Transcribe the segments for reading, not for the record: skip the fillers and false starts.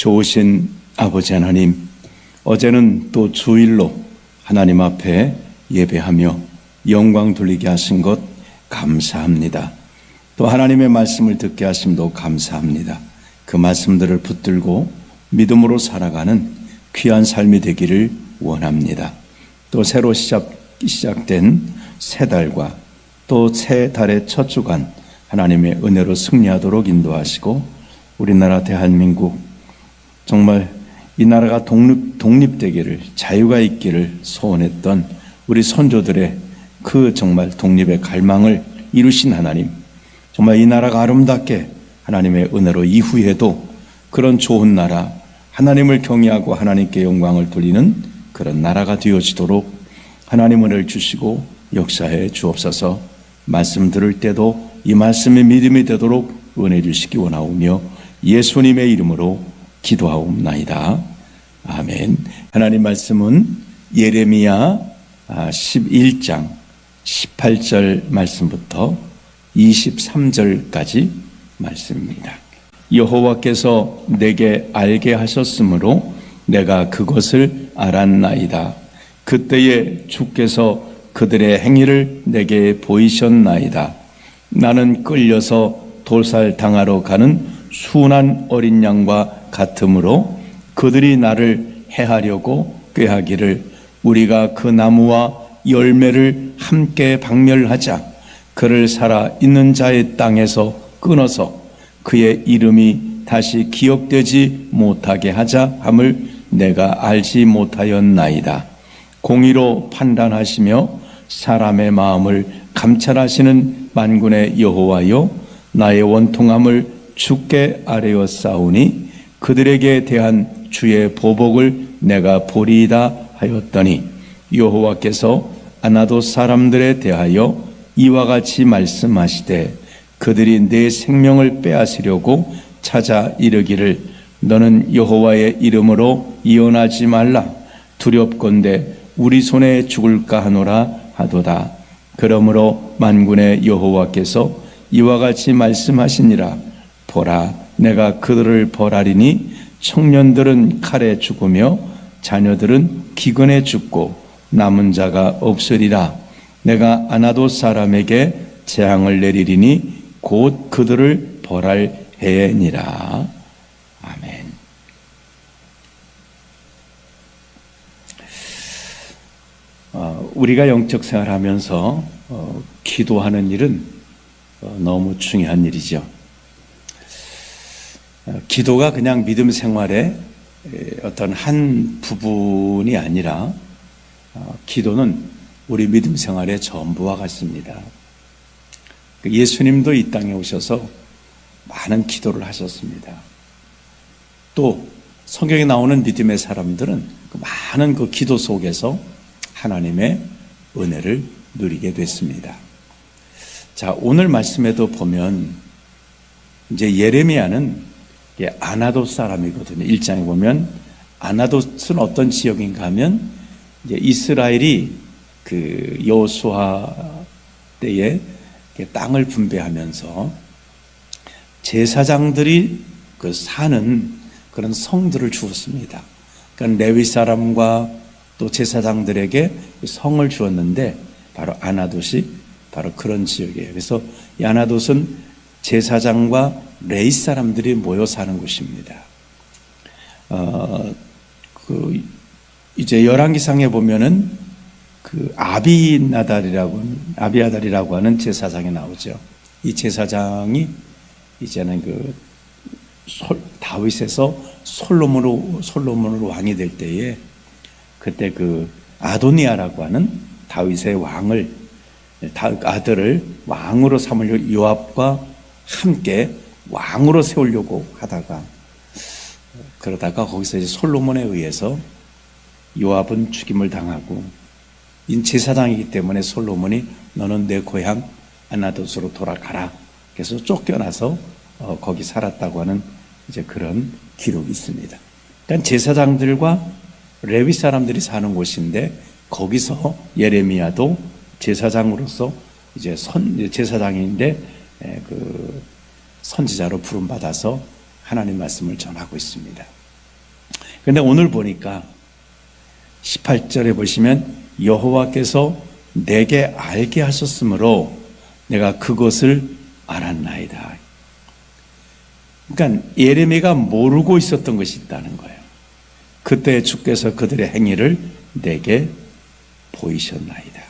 좋으신 아버지 하나님, 어제는 또 주일로 하나님 앞에 예배하며 영광 돌리게 하신 것 감사합니다. 또 하나님의 말씀을 듣게 하심도 감사합니다. 그 말씀들을 붙들고 믿음으로 살아가는 귀한 삶이 되기를 원합니다. 또 새로 시작된 새 달과 또 새 달의 첫 주간 하나님의 은혜로 승리하도록 인도하시고, 우리나라 대한민국 정말 이 나라가 독립되기를, 자유가 있기를 소원했던 우리 선조들의 그 정말 독립의 갈망을 이루신 하나님, 정말 이 나라가 아름답게 하나님의 은혜로 이후에도 그런 좋은 나라, 하나님을 경외하고 하나님께 영광을 돌리는 그런 나라가 되어지도록 하나님 은혜를 주시고 역사해 주옵소서. 말씀 들을 때도 이 말씀의 믿음이 되도록 은혜 주시기 원하오며 예수님의 이름으로 기도하옵나이다. 아멘. 하나님 말씀은 예레미야 11장 18절 말씀부터 23절까지 말씀입니다. 여호와께서 내게 알게 하셨으므로 내가 그것을 알았나이다. 그때에 주께서 그들의 행위를 내게 보이셨나이다. 나는 끌려서 돌살당하러 가는 순한 어린 양과 같으므로 그들이 나를 해하려고 꾀하기를, 우리가 그 나무와 열매를 함께 박멸하자. 그를 살아있는 자의 땅에서 끊어서 그의 이름이 다시 기억되지 못하게 하자 함을 내가 알지 못하였나이다. 공의로 판단하시며 사람의 마음을 감찰하시는 만군의 여호와여, 나의 원통함을 주께 아뢰어 싸우니 그들에게 대한 주의 보복을 내가 보리이다 하였더니, 여호와께서 아나돗 사람들에 대하여 이와 같이 말씀하시되, 그들이 내 생명을 빼앗으려고 찾아 이르기를, 너는 여호와의 이름으로 이언하지 말라. 두렵건대 우리 손에 죽을까 하노라 하도다. 그러므로 만군의 여호와께서 이와 같이 말씀하시니라. 보라, 내가 그들을 벌하리니 청년들은 칼에 죽으며 자녀들은 기근에 죽고 남은 자가 없으리라. 내가 아나돗 사람에게 재앙을 내리리니 곧 그들을 벌할 해니라. 아멘. 우리가 영적 생활하면서 기도하는 일은 너무 중요한 일이죠. 기도가 그냥 믿음 생활의 어떤 한 부분이 아니라 기도는 우리 믿음 생활의 전부와 같습니다. 예수님도 이 땅에 오셔서 많은 기도를 하셨습니다. 또 성경에 나오는 믿음의 사람들은 많은 그 기도 속에서 하나님의 은혜를 누리게 됐습니다. 자, 오늘 말씀에도 보면 이제 예레미야는 아나돗 사람이거든요. 1장에 보면 아나돗은 어떤 지역인가 하면 이제 이스라엘이 그 여호수아 때에 땅을 분배하면서 제사장들이 그 사는 그런 성들을 주었습니다. 그러니까 레위 사람과 또 제사장들에게 성을 주었는데 바로 아나돗이 바로 그런 지역이에요. 그래서 이 아나돗은 제사장과 레위 사람들이 모여 사는 곳입니다. 이제 열왕기상에 보면은 그 아비아달이라고 하는 제사장이 나오죠. 이 제사장이 이제는 그 다윗에서 솔로몬으로 왕이 될 때에 그때 그 아도니아라고 하는 다윗의 아들을 왕으로 삼으려고 요압과 함께 왕으로 세우려고 하다가 그러다가 거기서 이제 솔로몬에 의해서 요압은 죽임을 당하고 제사장이기 때문에 솔로몬이 너는 내 고향 아나돗으로 돌아가라. 그래서 쫓겨나서 거기 살았다고 하는 이제 그런 기록이 있습니다. 그러니까 제사장들과 레위 사람들이 사는 곳인데 거기서 예레미야도 제사장으로서 이제 제사장인데 그 선지자로 부름 받아서 하나님 말씀을 전하고 있습니다. 근데 오늘 보니까 18절에 보시면 여호와께서 내게 알게 하셨으므로 내가 그것을 알았나이다. 그러니까 예레미야가 모르고 있었던 것이 있다는 거예요. 그때 주께서 그들의 행위를 내게 보이셨나이다.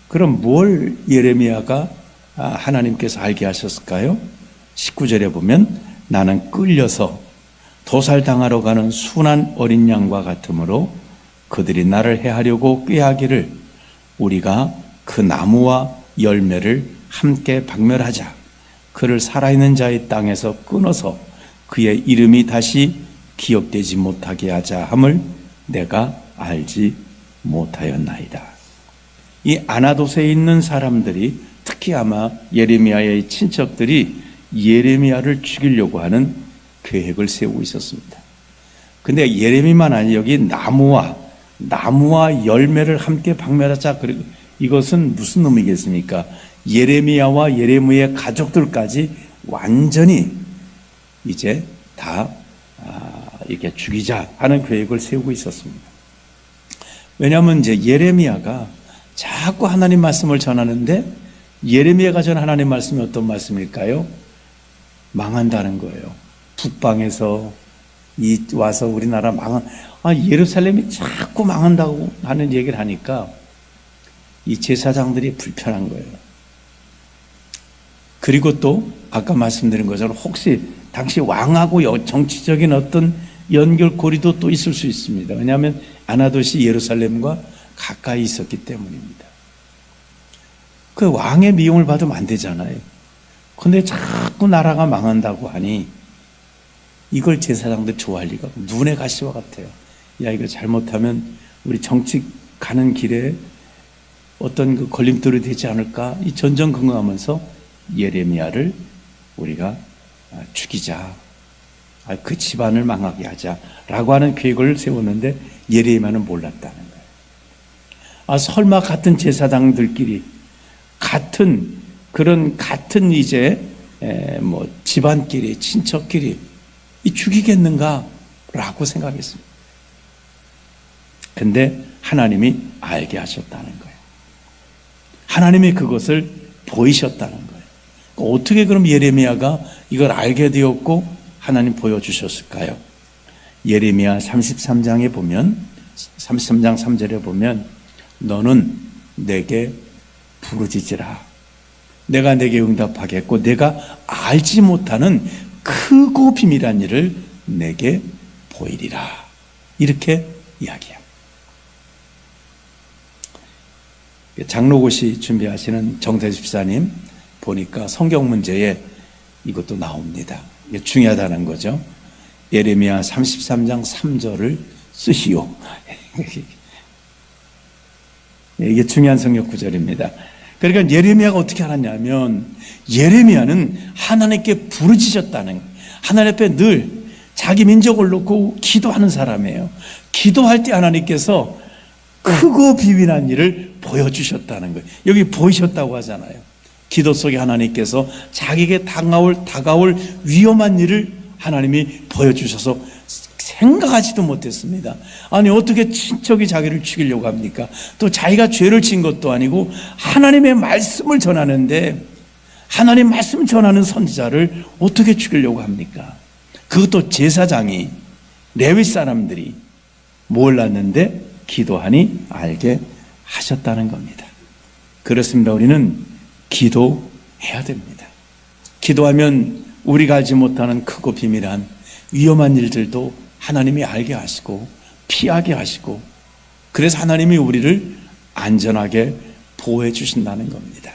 그럼 뭘 예레미야가 하나님께서 알게 하셨을까요? 19절에 보면 나는 끌려서 도살당하러 가는 순한 어린 양과 같으므로 그들이 나를 해하려고 꾀하기를 우리가 그 나무와 열매를 함께 박멸하자. 그를 살아있는 자의 땅에서 끊어서 그의 이름이 다시 기억되지 못하게 하자 함을 내가 알지 못하였나이다. 이 아나돗에 있는 사람들이 특히 아마 예레미야의 친척들이 예레미야를 죽이려고 하는 계획을 세우고 있었습니다. 근데 예레미야만 아니 여기 나무와 열매를 함께 박멸하자. 그리고 이것은 무슨 의미겠습니까? 예레미야와 예레미야의 가족들까지 완전히 이제 다 이렇게 죽이자 하는 계획을 세우고 있었습니다. 왜냐하면 이제 예레미야가 자꾸 하나님 말씀을 전하는데 예레미야가 전 하나님 말씀이 어떤 말씀일까요? 망한다는 거예요. 북방에서 와서 우리나라 예루살렘이 자꾸 망한다고 하는 얘기를 하니까 이 제사장들이 불편한 거예요. 그리고 또 아까 말씀드린 것처럼 혹시 당시 왕하고 정치적인 어떤 연결고리도 또 있을 수 있습니다. 왜냐하면 아나돗이 예루살렘과 가까이 있었기 때문입니다. 그 왕의 미움을 받으면 안 되잖아요. 근데 자꾸 나라가 망한다고 하니 이걸 제사장들 좋아할 리가 없고 눈의 가시와 같아요. 야, 이거 잘못하면 우리 정치 가는 길에 어떤 그 걸림돌이 되지 않을까? 이 전전긍긍하면서 예레미야를 우리가 죽이자. 그 집안을 망하게 하자라고 하는 계획을 세웠는데 예레미야는 몰랐다는 거예요. 설마 같은 제사장들끼리 같은 이제 집안끼리 친척끼리 죽이겠는가라고 생각했습니다. 근데 하나님이 알게 하셨다는 거예요. 하나님이 그것을 보이셨다는 거예요. 어떻게 그럼 예레미야가 이걸 알게 되었고 하나님 보여주셨을까요? 예레미야 33장에 보면 33장 3절에 보면 너는 내게 부르짖으라. 내가 내게 응답하겠고 내가 알지 못하는 크고 비밀한 일을 내게 보이리라. 이렇게 이야기합니다. 장로고시 준비하시는 정태 집사님 보니까 성경 문제에 이것도 나옵니다. 이게 중요하다는 거죠. 예레미야 33장 3절을 쓰시오. 이게 중요한 성경 구절입니다. 그러니까 예레미야가 어떻게 알았냐면 예레미야는 하나님께 부르짖었다는, 하나님 앞에 늘 자기 민족을 놓고 기도하는 사람이에요. 기도할 때 하나님께서 크고 비밀한 일을 보여주셨다는 거예요. 여기 보이셨다고 하잖아요. 기도 속에 하나님께서 자기에게 다가올 위험한 일을 하나님이 보여주셔서 생각하지도 못했습니다. 아니 어떻게 친척이 자기를 죽이려고 합니까? 또 자기가 죄를 진 것도 아니고 하나님의 말씀을 전하는데 하나님 말씀 전하는 선지자를 어떻게 죽이려고 합니까? 그것도 제사장이 레위 사람들이 몰랐는데 기도하니 알게 하셨다는 겁니다. 그렇습니다. 우리는 기도해야 됩니다. 기도하면 우리가 알지 못하는 크고 비밀한 위험한 일들도 하나님이 알게 하시고 피하게 하시고 그래서 하나님이 우리를 안전하게 보호해 주신다는 겁니다.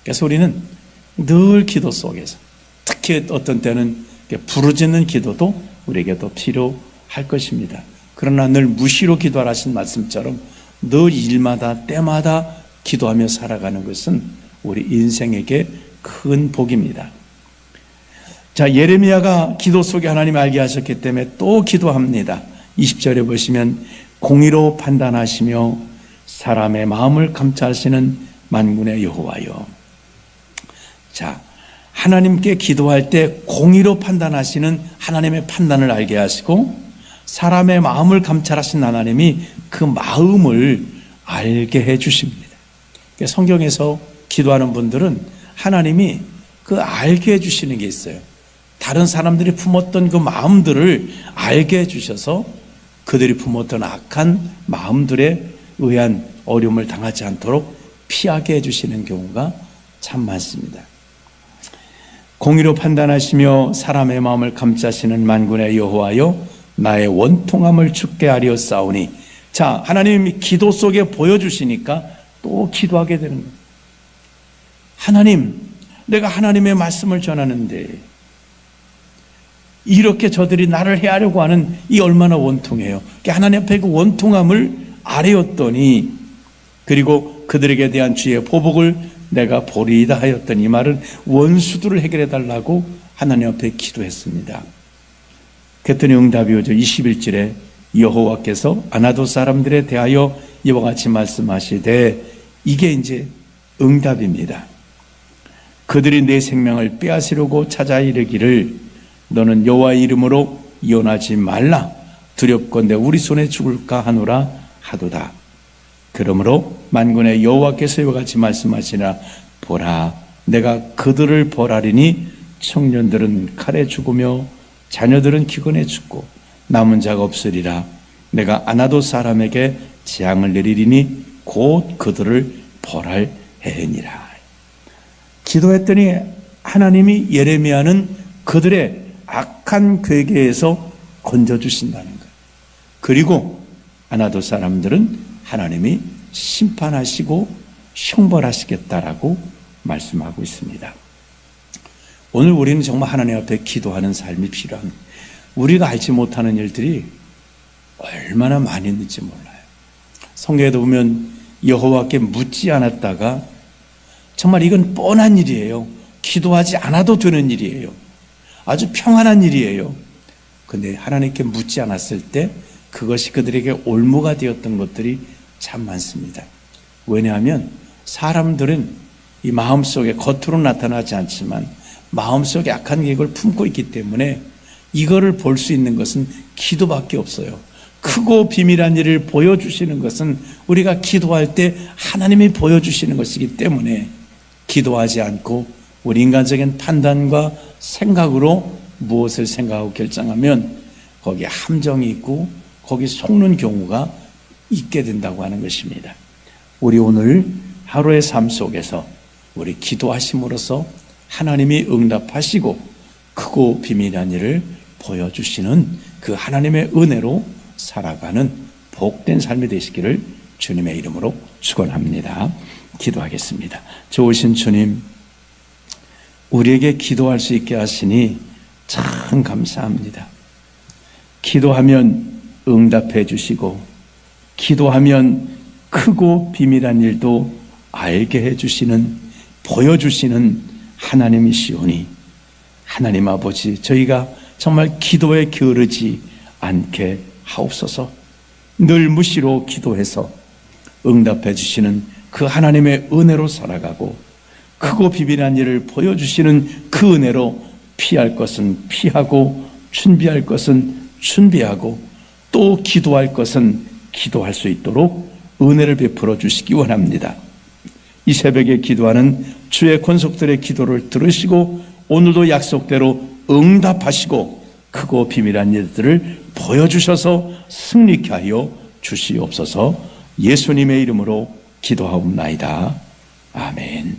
그래서 우리는 늘 기도 속에서 특히 어떤 때는 부르짖는 기도도 우리에게도 필요할 것입니다. 그러나 늘 무시로 기도하라신 말씀처럼 늘 일마다 때마다 기도하며 살아가는 것은 우리 인생에게 큰 복입니다. 자, 예레미야가 기도 속에 하나님 알게 하셨기 때문에 또 기도합니다. 20절에 보시면 공의로 판단하시며 사람의 마음을 감찰하시는 만군의 여호와여. 자, 하나님께 기도할 때 공의로 판단하시는 하나님의 판단을 알게 하시고 사람의 마음을 감찰하신 하나님이 그 마음을 알게 해 주십니다. 성경에서 기도하는 분들은 하나님이 그 알게 해 주시는 게 있어요. 다른 사람들이 품었던 그 마음들을 알게 해 주셔서 그들이 품었던 악한 마음들에 의한 어려움을 당하지 않도록 피하게 해주시는 경우가 참 많습니다. 공의로 판단하시며 사람의 마음을 감싸시는 만군의 여호와여, 나의 원통함을 주께 아뢰었사오니. 자, 하나님이 기도 속에 보여주시니까 또 기도하게 되는 거예요. 하나님, 내가 하나님의 말씀을 전하는데 이렇게 저들이 나를 해하려고 하는 이 얼마나 원통해요. 하나님 앞에 그 원통함을 아뢰었더니, 그리고 그들에게 대한 주의 보복을 내가 보리이다 하였던 이 말은 원수들을 해결해 달라고 하나님 앞에 기도했습니다. 그랬더니 응답이 오죠. 21절에 여호와께서 아나도 사람들에 대하여 이와 같이 말씀하시되, 이게 이제 응답입니다. 그들이 내 생명을 빼앗으려고 찾아 이르기를 너는 여호와의 이름으로 이혼하지 말라. 두렵건대 우리 손에 죽을까 하노라 하도다. 그러므로 만군의 여호와께서 이와 같이 말씀하시나, 보라, 내가 그들을 벌하리니 청년들은 칼에 죽으며 자녀들은 기근에 죽고 남은 자가 없으리라. 내가 아나도 사람에게 재앙을 내리리니 곧 그들을 벌할 해니라. 기도했더니 하나님이 예레미야는 그들의 악한 괴계에서 건져주신다는 거예요. 그리고 아나도 사람들은 하나님이 심판하시고 형벌하시겠다라고 말씀하고 있습니다. 오늘 우리는 정말 하나님 앞에 기도하는 삶이 필요합니다. 우리가 알지 못하는 일들이 얼마나 많이 있는지 몰라요. 성경에도 보면 여호와께 묻지 않았다가, 정말 이건 뻔한 일이에요. 기도하지 않아도 되는 일이에요. 아주 평안한 일이에요. 근데 하나님께 묻지 않았을 때 그것이 그들에게 올무가 되었던 것들이 참 많습니다. 왜냐하면 사람들은 이 마음속에 겉으로 나타나지 않지만 마음속에 악한 계획을 품고 있기 때문에 이거를 볼 수 있는 것은 기도밖에 없어요. 크고 비밀한 일을 보여주시는 것은 우리가 기도할 때 하나님이 보여주시는 것이기 때문에, 기도하지 않고 우리 인간적인 판단과 생각으로 무엇을 생각하고 결정하면 거기에 함정이 있고 거기 속는 경우가 있게 된다고 하는 것입니다. 우리 오늘 하루의 삶 속에서 우리 기도하심으로써 하나님이 응답하시고 크고 비밀한 일을 보여주시는 그 하나님의 은혜로 살아가는 복된 삶이 되시기를 주님의 이름으로 축원합니다. 기도하겠습니다. 좋으신 주님, 우리에게 기도할 수 있게 하시니 참 감사합니다. 기도하면 응답해 주시고, 기도하면 크고 비밀한 일도 알게 해 주시는, 보여주시는 하나님이시오니, 하나님 아버지, 저희가 정말 기도에 게으르지 않게 하옵소서. 늘 무시로 기도해서 응답해 주시는 그 하나님의 은혜로 살아가고, 크고 비밀한 일을 보여주시는 그 은혜로 피할 것은 피하고 준비할 것은 준비하고 또 기도할 것은 기도할 수 있도록 은혜를 베풀어 주시기 원합니다. 이 새벽에 기도하는 주의 권속들의 기도를 들으시고 오늘도 약속대로 응답하시고 크고 비밀한 일들을 보여주셔서 승리케 하여 주시옵소서. 예수님의 이름으로 기도하옵나이다. 아멘.